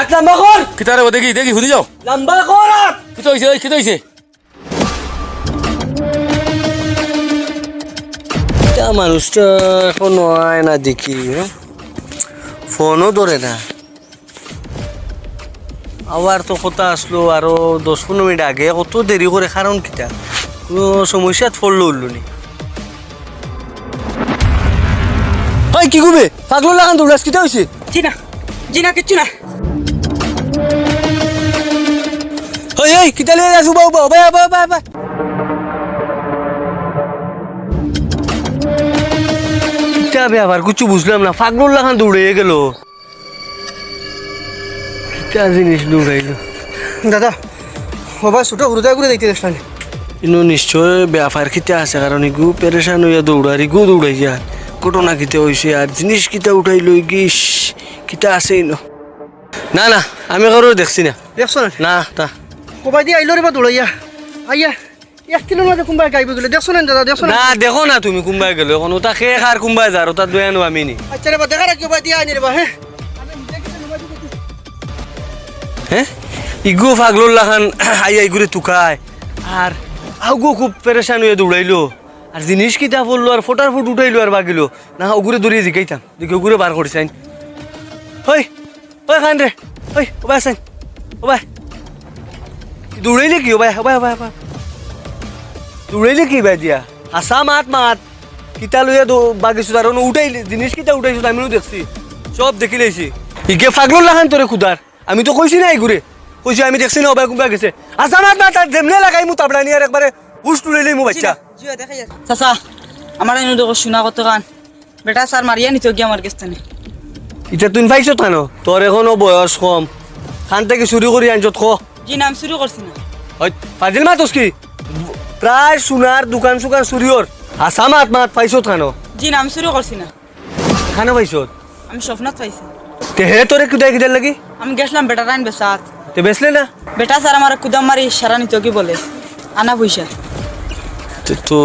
হাত লম্বা কর। কিতারে দেখি দেখি শুনি যাও। লম্বা কর হাত। কিতা হইছে ওই কিতা হইছে? এটা মানুষটা এখন হয় না দেখি, ফোনও ধরে না। আবার তো কথা আসলো আরো 10-15 মিনিট আগে, কত দেরি করে, কারণ কিটা কোনো সমস্যাত পড়লো উঠলো নি। ওই কি করবে পাগল লাগান দৌড়াস, কিটা হয়েছে? জি না কিচ্ছু না। ওই ওই কিটা লিয়ে যাস? বাবা বাবা বাবা বাবা কিটা ব্যাপার কিছু বুঝলাম না, পাগল লাগান দৌড়ে গেল। কিটা জিনিস দৌড়াইলো? দাদা বাবা ছোট হৃদয় করে দেখতে দেখলাম। কিন্তু নিশ্চয় ব্যাপার কিটা আছে, কারণ ইগু পেরেশান হইয়া দৌড়ার, ইগু দৌড়াই যায়। ঘটনা কিটা হয়েছে আর জিনিস কিটা উঠাই লই গিস, কিটা আছে না না আমি কারো দেখছি না। দেখছো না? না তা কবাই দিয়ে আইলো রে বা দৌড়াইয়া আইয়া 1 কিলো মাঝে কোনবাই গাইব দিলে, দেখছো না দাদা? দেখছো না? না দেখো না তুমি কোনবাই গেল এখন, ওটা খেয়ে খার কোনবাই যার, ওটা দয়া নো আমি নি। আচ্ছা রে বা দেখা রাখি কবাই দিয়ে আইনি রে বা। হ্যাঁ হ্যাঁ ইগু পাগলুর লাখান আইয়া ইগুরে তুকায় আর আউগু খুব পেরেশান হয়ে দৌড়াইলো আর জিনিস কিটা পড়লো আর ফোটার ফুট উঠাইলো আর বাগিলো না, ওগুরে দৌড়িয়ে জিগাইতাম দেখি ওগুরে বার করেছেন। ওই ওই খান রে, ওই ও ভাই আছেন, ও ভাই দৌড়াইলে কি? ও ভাই ও ভাই ও ভাই দৌড়াইলে কি ভাই দিয়া আসা মাত মাত কিতা লইয়া বাগিছো আর উঠাইলে জিনিস কিটা উঠাইছো আমিও দেখছি, সব দেখি লাইছি। ইকে পাগলুর লাখান তোরে খুদার, আমি তো কইছি না এগুরে, কইছি আমি দেখছি না ও ভাই কোনবা গেছে। আসা মাত মাত আর যেমনে লাগাই মু তাবলা নিয়ে আর একবারে হুশ তুলে মু বাচ্চা। চাচা আমার এনে দেখো শোনা কত গান বেটা স্যার মারিয়া নিত গিয়ে আমার কাছে। এটা তুই পাইছো কেন? তোর এখনো বয়স কম, খান থেকে চুরি করি আনছত খ। জি নাম শুরু করছি না। ওই ফাজিল মাতস কি প্রায় সোনার দোকান সুকান চুরিওর আসা মাত মাত পাইছো কেন? জি নাম শুরু করছি না। খানো পাইছো? আমি স্বপ্নত পাইছি। তে হে তোরে কুদাই কিদার লাগি? আমি গেছিলাম বেটা রাইন বেসাত। তে বেসলে না? বেটা স্যার আমার কুদাম মারি সারা নিত কি বলে আনা পয়সা। তো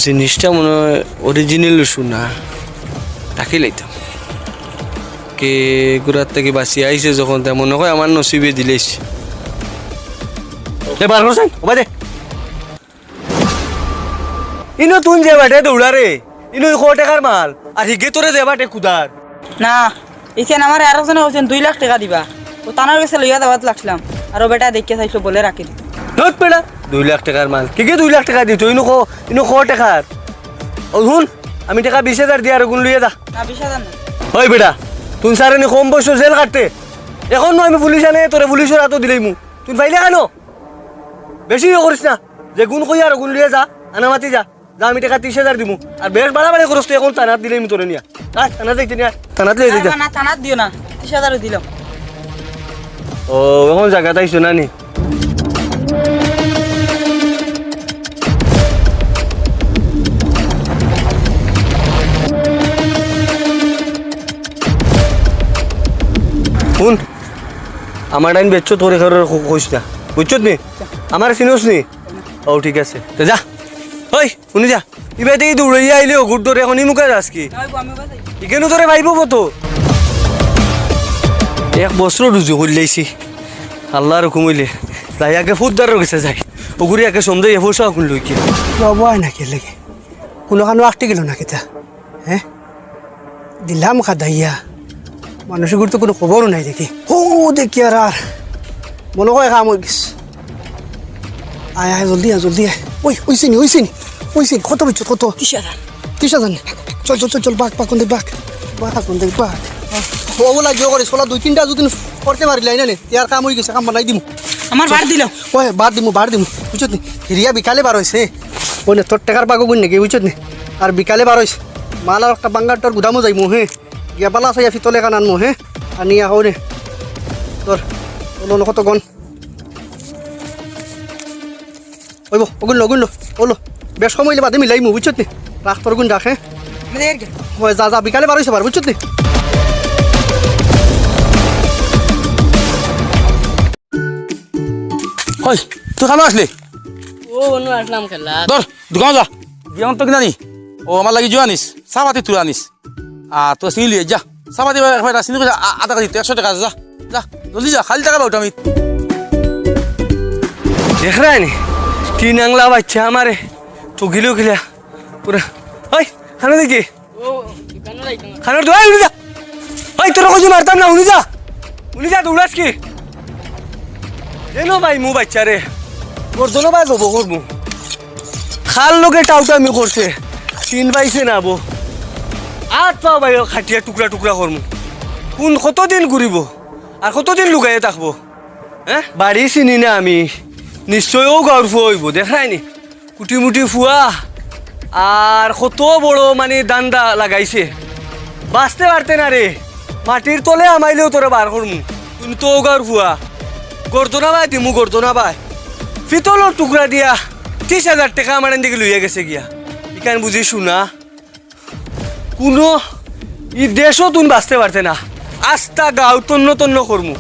জিনিসটা মনে হয় অরিজিনাল সোনা, তাকে লাইতাম কে গুড়ার থেকে বাঁচি আইছে যখন তা মনে হয় আমার নসিবে দিলেছ। বার করছেন ওবা দে ইনো তুন যে বাটে দৌড়া রে, ইনো 100 টাকার মাল আর হিগে তোরে দে বাটে কুদার। না এখানে আমার আরেকজনে বলছেন 2 লাখ টাকা দিবা, ও তানার কাছে লইয়া দাওয়াত লাগছিলাম আর ও বেটা দেখে চাইছো বলে রাখি দিত। নট পেড়া 2 লাখ টাকার মাল কি 2 লাখ টাকা দিত? ইনো 100 টাকার। ও শুন আমি টাকা 20,000 দিয়ে আর গুণ লইয়া যা। না 20,000 না। ওই বেটা তুই সারে নি কম বয়স জেল কাটতে, এখন নয় আমি পুলিশ আনে তোরে পুলিশের হাতও দিলেই মু, তুই পাইলে কেন? বেশি করিস না, যে গুণ কই আর গুণ লিয়ে যা, আনা মাতি যা যা, আমি টাকা 30,000 দিমু আর বেশ বাড়াবাড়ি করস তুই, এখন থানাত দিলেই মু তোরে নিয়া। থানাত যাইতে নিয়া, থানাত লইয়া যা। না থানাত দিও না, 30,000 দিলাম। ও এখন জায়গাটা আইছো না নি? শুন আমার ডাইন বেচছো তোরে ঘরের কইস না, বুঝছত নি? আমার চিনোস নি? ও ঠিক আছে তো যা। ওই শুনি যা, ইবে দেখি দৌড়াইয়া আইলে গুড ধরে এখন ইমুকা যাস কি? ইকেনু তোরে ভাইব কত 1 বছর রুজু করলেইছি আল্লাহর হুকুম হইলে তাই আগে ফুটদারের গেছে যাই ওগুরি আগে সমঝে এফোসা কোন লই কি বাবা না কে লাগে কোনো কানো আটটি গেল না কিতা। হ্যাঁ দিলাম খাদাইয়া মানুষের গুরুত্ব কোনো খবরও নাই দেখি। ও দেখি আর মনে হয় কাম হয়ে গেছে। আয় আয় জলদি আয় জলদি আয়। ওই ওইসিনি কত বুঝছো কত? 30,000 চল চল চল চল বাঘ কোন দেখ বাঘ কোন দেখ বাঘ ওগুলা জো করে সোলা 2-3টা যদি করতে পারিলে না নে ইয়ার কাম হয়ে গেছে, কাম বানাই দিমু। আমার বার দিল ওই বার দিমু বুঝছত নি? হিরিয়া বিকালে বার হয়েছে ওই না তোর টাকার বাগো গুণ নাকি বুঝছত নি? আর বিকালে বার হয়েছে মাল আর একটা বাঙ্গারটার গুদামও যাইমু। হ্যাঁ গিয়া পালা চাই ফিতলে কান আনমু। হ্যাঁ আর নিয়ে আহ রে তোর ওলো কত গন ওইব ওগুলো ওলো বেশ সময় বাদে মিলাইমু বুঝছত নি? রাখ তোর গুণ রাখ। হ্যাঁ ওই যা বিকালে বার হয়েছে বার বুঝছত নি? হই তুই কেন আসলি? ও বনু আসলাম খেলা ধর দোকান যা, বিয়ান তো কিনা নি, ও আমার লাগি জোয়া আনিস, চাপাতি তুই আনিস আর তুই চিনি লিয়ে যা চাপাতি চিনি আধা কেজি 100 টাকা যা। যা জলদি যা খালি টাকা পাবো আমি দেখ রা নি তিন আংলা বাচ্চা আমারে চকিলো খিলা পুরা ওই খানা দেখি খানার তো উনি যা ওই তোর কিছু মারতাম না উনি যা দৌড়াস কি জানো ভাই মু বাচ্চা রে করতো ভাই গো করবো খাল লোকে টাউটা আমি করছে তিন পাইছে না বো আট পাও ভাই খাটিয়া টুকরা টুকরা করমু কোন কতদিন ঘুরিব আর কতদিন লুকাইয়ে থাকবো হ্যাঁ বাড়ি চিনি না আমি নিশ্চয়ও গাঁর ফুয়া হইব দেখাই নি কুটি মুটি ফুয়া আর কত বড় মানে দান্দা লাগাইছে বাঁচতে পারতে না রে মাটির তলে আমাইলেও তোরে বার করমু তুমি তো গাঁর ফুয়া করতো না ভাই দিমু করতো না ভাই পিতলের টুকরা দিয়া 30,000 টাকা আমার দিকে লইয়া গেছে গিয়া ইখান বুঝি শুনা কোনো ই দেশও তুমি বাঁচতে পারতে না আস্তা গাঁও তন্ন তন্ন করমু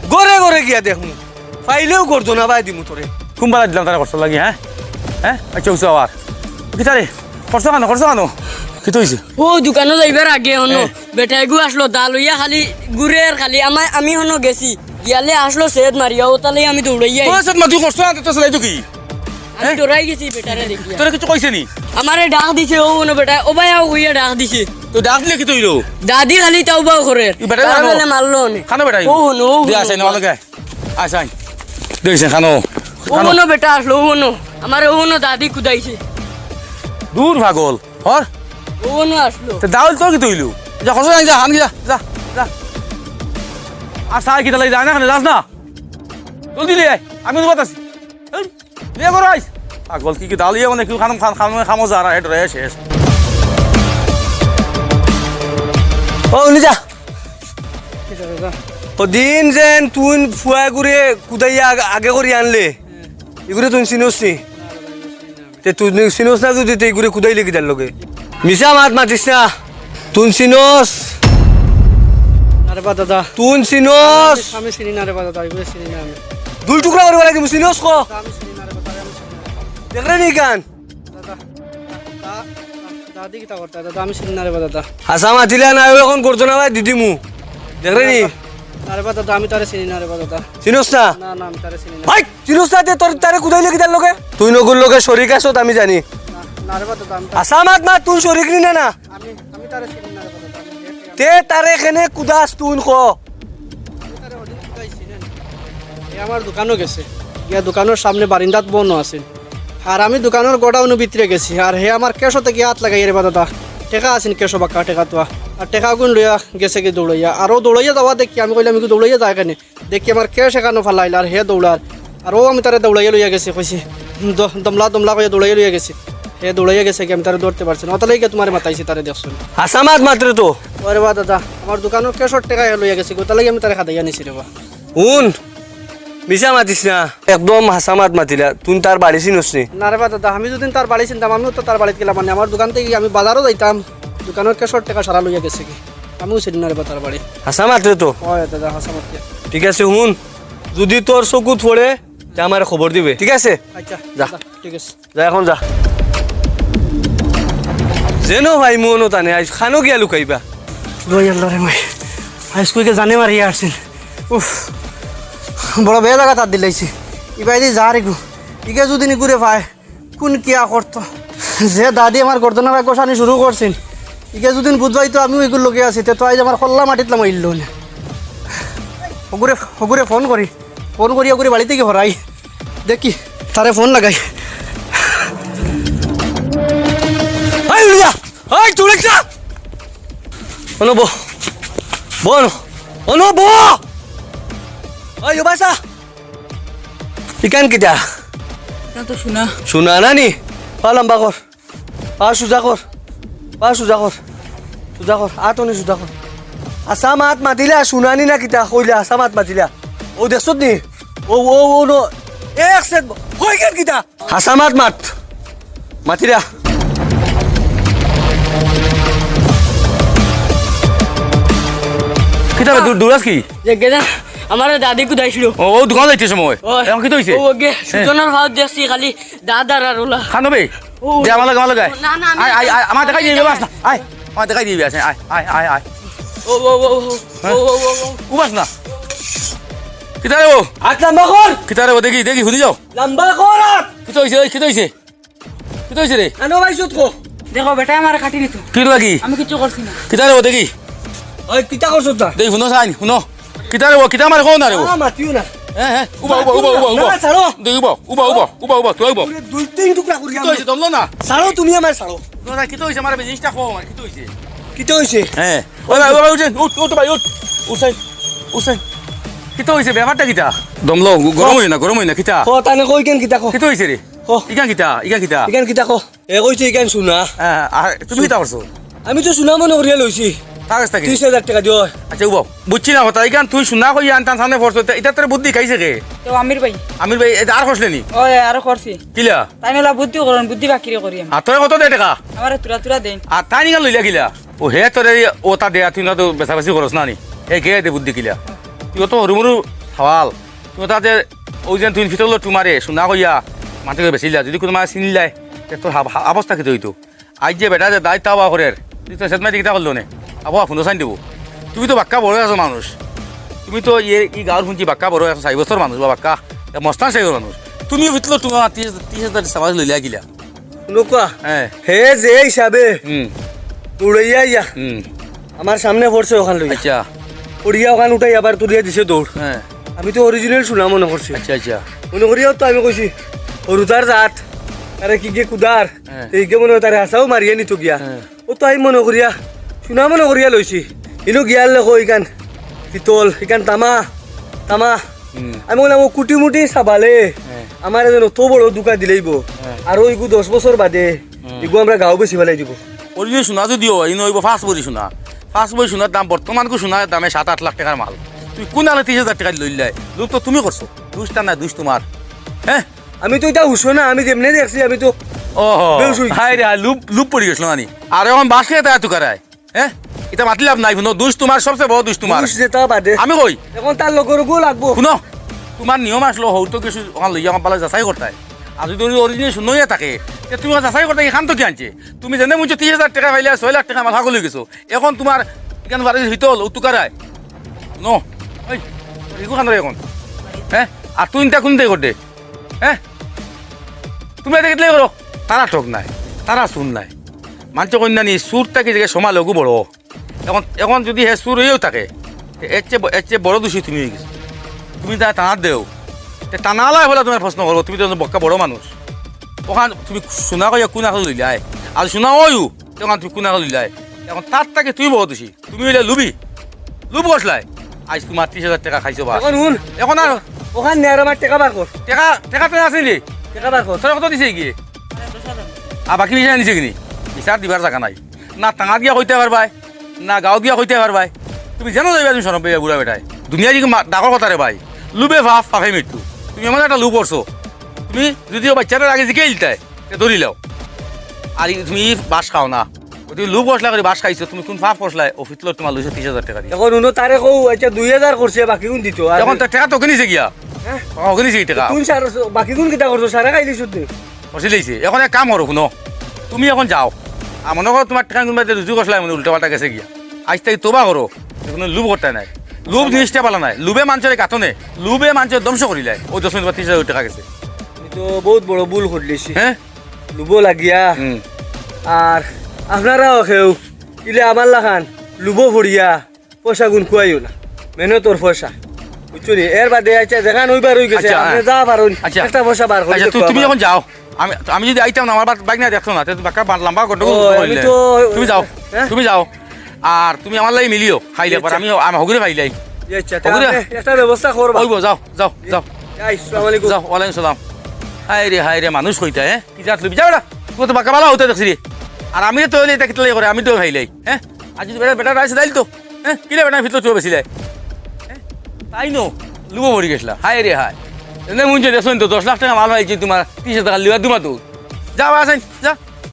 গড়ে গড়ে গিয়া দেখমু পাইলেও করতো না ভাই দিমু তোরে কুম্বালা দিলাম তারা কষ্ট লাগি হ্যাঁ হ্যাঁ আচ্ছা উঠছো আবার কি তারে খরচ কানো কি তো হয়েছে ও দোকানে যাইবার আগে হনো বেটাই গু আসলো দা লইয়া খালি গুড়ের খালি আমি হনো গেছি গিয়ালে আসলো সেদ মারিয়া ও তালে আমি দৌড়াইয়া তোর সাথে মাটি কষ্ট আনতে তো সেলাই তো কি আমি দৌড়াই গেছি বেটারে দেখিয়া তোর কিছু কইছে নি আমারে ডাক দিছে ও হনো বেটা ও ভাই আও হইয়া ডাক দিছে তো ডাক দিলে কি তৈলো দাদি খালি তাও বাও করে ই বেটা তার জানো? বেলে মারলো নে খানো বেটাই ও হনো দিয়া আছে না লাগে আচ্ছা দেখছেন খানো ও হনো বেটা আসলো ও হনো আমারে ও হনো দাদি কুদাইছে দূর ভাগল হর ও হনো আসলো তে দাউল তোর কি তৈলো যা খরচ আনি যা হান যা যা যা আর সাই কি তালাই যায় না যাস না জলদি লে আয় আমি তো বাতাছি লে বড় আইস পাগল কি দালিয়ে মানে কি খামো যা আর হেড রে শেষ ও উনি যা ও দিন যেন তুই ফুয়া ঘুরে কুদাইয়া আগে করে আনলে এগুলো তুই চিনোস নি তে তুই চিনোস না যদি তুই ঘুরে কুদাইলে কি তার লগে মিশা মাত মাতিস না তুই চিনোস আরে বা দাদা তুই চিনোস আমি চিনি না রে বা দাদা এগুলো চিনি না আমি দুই টুকরা করবো লাগে চিনোস কো আমি চিনি না রে বা দাদা আমি চিনি না দেখলে নি গান দাদা দাদি কিতা করতে দাদা আমি চিনি না রে বা দাদা হাসা মাতিলে না এখন করতো না ভাই দিদি মু দেখলে নি আরে বা দাদা আমি তারে চিনি না রে বা দাদা চিনোস না না না আমি তারে চিনি না ভাই চিনোস না তে তোর তারে কুদাইলে কি তার লগে তুই নগুর লগে শরিক আছত আমি জানি না রে বা দাদা আমি হাসা মাত মা তুই শরিক নি না আমি তারে চিনি না রে বা দাদা তে তারে কেনে কুদাস তুই ক তারে ওদিন কুদাইছি না এ আমার দোকানও গেছে ইয়া দোকানের সামনে বারিন্দাত বনো আছে আর আমি দোকানের গোডাউনের ভিতরে গেছি আর হে আমার কেশতে গিয়ে হাত লাগাই রে বা দাদা টেকা আছেন কেশো বাক্কা টেকা তো আর টেকা গুণ লইয়া গেছে কি দৌড়াইয়া আরও দৌড়াইয়া যাওয়া দেখি আমি কইলাম কি দৌড়াইয়া যায় কেন দেখি আমার কেশ এখানো ফালাইল আর হে দৌড়ার আর ও আমি তারে দৌড়াইয়া লইয়া গেছি কইছি দমলা দমলা করে দৌড়াইয়া লইয়া গেছি হে দৌড়াইয়া গেছে কি আমি তারে দৌড়তে পারছি না অতলাই তোমার মাতাইছি তারে দেখছুন হাসা মাত মাত্র তো ওরে বা দাদা আমার দোকানের কেশর টেকা লইয়া গেছি গোতালাই আমি তারে খাদাইয়া নিছি রে বা শুন মিশা মাতিস না একদম হাসা মাত মাতিলা তুই তার বাড়ি চিনোস নি না রে বা দাদা আমি যদি তার বাড়ি চিনতাম আমিও তো তার বাড়িতে গেলাম মানে আমার দোকান থেকে আমি বাজারও যাইতাম দোকানের কেশর টেকা সারা লইয়া গেছে কি আমিও চিনি না রে বা তার বাড়ি হাসা মাত্র তো হয় দাদা হাসামাত ঠিক আছে শুন যদি তোর চকুত পড়ে তা আমার খবর দিবে ঠিক আছে আচ্ছা যা। দাদা, ঠিক আছে যা এখন যা যেন ভাই মনো টানে আজ খানো গিয়া লুকাইবা রই আল্লাহ রে মাই হাইস্কুলকে জানে মারিয়া আসছেন উফ বড় বেয়া জায়গা তার দিলাইছে ইবাই দি যা রে গু ইকে যদি নি ঘুরে পায় কোন কিয়া করতো যে দাদি আমার গর্দনা ভাই গোসানি শুরু করছেন ইকে যদি বুঝবাই তো আমিও এগুলো লোকে আছি তো আজ আমার খল্লা মাটিতলাম ইল্ল না হগুরে ফোন করি ওগুরে বাড়িতে কি হরাই দেখি তারে ফোন লাগাই এই উড়িয়া এই তুই যা অনো বো বনো অনো বো ওই বাসা ইকান কিটা তো শুনা শোনা না নি পা লম্বা কর পা সোজা কর আতনি সোজা কর আসা মাত মাতিলা শুনানি না কিতা কইলা আসা মাত মাতিলা ও দেখছত নি ও নো এক সেট কই গেল কিতা হাসা মাত মাতিলা কিতা দূরাস কি যে গেদা আমার দাদি কুদাইছিল ও দোকান যাইতে সময় এখন কি তো হইছে ও গে সুজনের ভাত দেখছি খালি দাদার আর ওলা খানো বে ও। দে আমার লাগে না, না, আমি- আয় আয় আয় আমার দেখাই দিবি বাস না আয় আমার দেখাই দিবি আছে আয় আয় আয় আয় ও উবাস না কিতারে ও হাত লম্বা কর কিতারে ও দেখি দেখি শুনি যাও লম্বা কর হাত কিতা হইছে কিতা হইছে কিতা হইছে রে আনো বাইছত কো দেখো বেটাই আমার কাটি নিত কি লাগি আমি কিছু করছি না কিতারে ও দেখি ওই কিতা করছত তা দেখি শুনো চাই শুনো কিতারে ও কিতা মারে কোন না রে ও মাতিও না হ্যাঁ উবা উবা উবা উবা উবা না, ছাড়ো। দেখি উবা তুই উবা পুরো দুই তিন টুকরা করি কিতা হইছে দমলো না ছাড়ো তুমি আমার ছাড়ো না কিতা হইছে আমার জিনিসটা কো আমার কিতা হইছে কিতা হইছে হ্যাঁ ওই ভাই ওই উঠেন উঠ ভাই উঠ কিতা হইছে ব্যাপারটা কিতা দমলো গরম হই না কিতা ক তানে কই কেন কিতা কো কিতা হইছে রে কো ইগান কিতা ইকান কিতা কো এ কইছে ইকান শুনা হ্যাঁ আর তুমি কিতা করছো আমি তো শুনা মনে করিয়া লইছি কাগজ থাকি 30,000 টাকা দিও আচ্ছা উবাও বুঝছি না কথা ইগান তুই শুনা কই আনতান সামনে পড়ছো এটা তোর বুদ্ধি খাইছে কে তো আমির ভাই আমির ভাই এটা আর খসলে নি ওই আরো করছি কিলা তাই মেলা বুদ্ধি করেন বুদ্ধি বাকিরে করি আমি আর তোর কত দে টাকা আমার তুরা তুরা দেন আর তাই নিগাল লইলা কিলা ও হে তোরে ও তা দেয়া তুই না তো বেশি করস না নি হে কে দে বুদ্ধি কিলা তুই তো হরুমরু সওয়াল তুই তাতে ওই যে তুই ভিতরলো তোমারে শুনা কইয়া মানতে বেশিলা যদি কোনো মানে চিনিলাই তোর অবস্থা কি হইতো আজ যে বেটা যে দায়িত্ব হওয়া করে তুই তো সেদমাই কিতা করলো নে আবহাওয়া ফোন চাইন দেবো তুমি তো বাক্কা বড় আছো মানুষ তুমি তো ই গাঁৱৰ শুনছি বাক্কা বড় আছো 4 বছর মানুষ বা বাক্কা মস্তান চাইব মানুষ তুমিও ভিতরলো তোমার 30,000 সমাজ লইলা গিলা শুনুকা হ্যাঁ হে যে হিসাবে হুম উড়াইয়া ইয়া হুম আমার সামনে পড়ছে ওখান লইয়া আচ্ছা উড়িয়া ওখান উঠাই আবার তুলিয়া দিছে দৌড় হ্যাঁ আমি তো অরিজিনাল শুনা মনে করছি আচ্ছা মনে করিয়াও তো আমি কইছি হরুতার জাত তারে কি গে কুদার হ্যাঁ। এইকে মনে হয় তারে হাসাও মারিয়া নিত গিয়া হ্যাঁ। ও তো আমি মনে করিয়া শুনা মনে করিয়া লইছি ইনো গিয়ার লোক ইকান পিতল ইকান তামা হুম আমি বললাম ও কুটি মুটি চাবালে হ্যাঁ। আমার এজন অত বড় দোকা দিলেইব আর ইগু 10 বছর বাদে ইগু আমরা গাঁও বেশি ফেলাই দিব অরিজিনাল শোনা যদিও ইনো হইব ফার্স্ট বই শোনার দাম বর্তমানকো শোনার দামে 7-8 লাখ টাকার মাল তুই কোন আলে 30,000 টাকা লইলাই লোক তো তুমি করছো দুষ্টা না দুষ তোমার হ্যাঁ আমি তো এটা হুসো না আমি যেমনি দেখছি আমি তো ওহো বেউস হই গেছি। হাই রে লুপ পড়ি গেছিল নানি আর এখন বাস খেয়ে তাই তুকারায় হ্যাঁ এটা মাতি লাভ নাই শুনো দুষ তোমার সবচেয়ে বড় দুষ তোমার বুঝ যেটা বাদে আমি কই এখন তার লগর গো লাগবো শুনো তোমার নিয়ম আসলো হয়তো কিছু ওখান লইয়া আমার পালা যাচাই করতাই আর যদি অরিজিনাল শুনোই থাকে তে তুমি যাচাই করতে এখান তো কি আনছে তুমি জানে মুঝে 30,000 টাকা পাইলে 6 লাখ টাকা মাথা গলি গেছো এখন তোমার এখান বাড়ির হিতল উতুকারায় নো এই ইগু খান এখন হ্যাঁ আর তুই ইনটা কোন দে করতে হ্যাঁ তুমি এটা কেটলে করো তারা ঠক নাই তারা শুন নাই মাঞ্চ কন্যা নি সুরটা কি জায়গায় সমা লঘু বড় এখন যদি হে সুর হয়েও থাকে এর চেয়ে বড় দোষী তুমি হয়ে গেছো তুমি তা টানার দেও টানালাই বলে তোমার প্রশ্ন করবো তুমি তো বক্কা বড় মানুষ ওখান তুমি শোনা কইয়া কোন আখল লইলাই আর শোনা ওয়ু তখন তুমি কোন আখল লইলাই এখন তার তাকে তুই বড় দোষী তুমি হইলে লুব বসলাই আজ তোমার 30,000 টাকা খাইছো বা এখন শুন এখন আর ওখান নেয়ার আমার টাকা বার কর টাকা তো আছে নি টাকা বার কর তোর কত দিছে কি আর বাকি বিচার নিছে কিনি বিচার দিবার জায়গা নাই না টাঙা দিয়া কইতে পারবাই না গাঁও দিয়া কইতে পারবাই তুমি জানো যাইবা তুমি সরব বুড়া বেটাই দুনিয়া দিকে ডাকর কথা রে ভাই লুবে ভাব পাফাই মৃত্যু তুমি এমন একটা লুব করছো তুমি যদিও বাচ্চাটার আগে জিকে ইলতাই ধরি লাও আর তুমি বাস খাও না তুমি লুব বসলা করে বাস খাইছো তুমি কোন ফাফ করলাই অফিস লোক তোমার 30,000 টাকা দিয়ে এখন শুনো তারে কৌ আচ্ছা 2,000 করছে বাকি কোন দিত আর এখন তার টাকা তো কিনিছে গিয়া কিনিছে কি টাকা কোন সার বাকি কোন কিটা করছো সারা খাইলি শুদ্ধ বসে দিয়েছে এখন এক কাম করো শুনো তুমি এখন যাও আর মনে করো তোমার টাকা কোনবা রুজু করলাই মানে উল্টা পাল্টা গেছে গিয়া আজ তাই তোবা করো কোনো লুব করতে নাই লুব জিনিসটা পালা নাই লুবে মানুষের কাতনে লুবে মানুষের ধ্বংস করিলাই ওই 10 মিনিট 30,000 টাকা গেছে আমি তো বহুত বড় ভুল করলিছি হ্যাঁ লুবো লাগিয়া হুম আর আপনারাও খেউ ইলে আমার লাখান লুবো ভরিয়া পয়সা গুণ খুয়াইও না মেহনতর পয়সা বুঝছো নি এর বাদে আচ্ছা যেখান ওইবার হয়ে গেছে আচ্ছা, আপনি হ্যাঁ। যা পারুন আচ্ছা। একটা পয়সা বার করে আচ্ছা তুমি এখন যাও আমি যদি আইতাম না আমার বাইক না দেখছো না তো বাক্কা লম্বা করতে ও, আমি তো- তুমি যাও হ্যাঁ? তুমি যাও আর তুমি আমার লাগে মিলিও খাইলে পর আমি হগুরে খাইলাই আচ্ছা ওগুলা? তাহলে একটা ব্যবস্থা করবা ওইব যাও যাও যাও আসসালামু আলাইকুম যাও ওয়ালাইকুম সালাম হাই রে মানুষ কইতা হ্যাঁ কি যাত লবি যাও না তুই তো বাক্কা ভালো হতে দেখছি রে আর আমি তো হইলে এটা কিতলাই করে আমি তো খাইলাই হ্যাঁ আজ যদি বেটা রাইছে দাইল তো হ্যাঁ কিলে বেটা ভিতর চলে বেশিলাই হ্যাঁ তাই নো লুবো ভরি গেছিলা হাই রে হাই এনে মুঞ্জে দেখছেন তো 10 লাখ টাকা মাল হয়েছে তোমার 30,000 টাকা লিবা দুমা তো যাও আসেন যা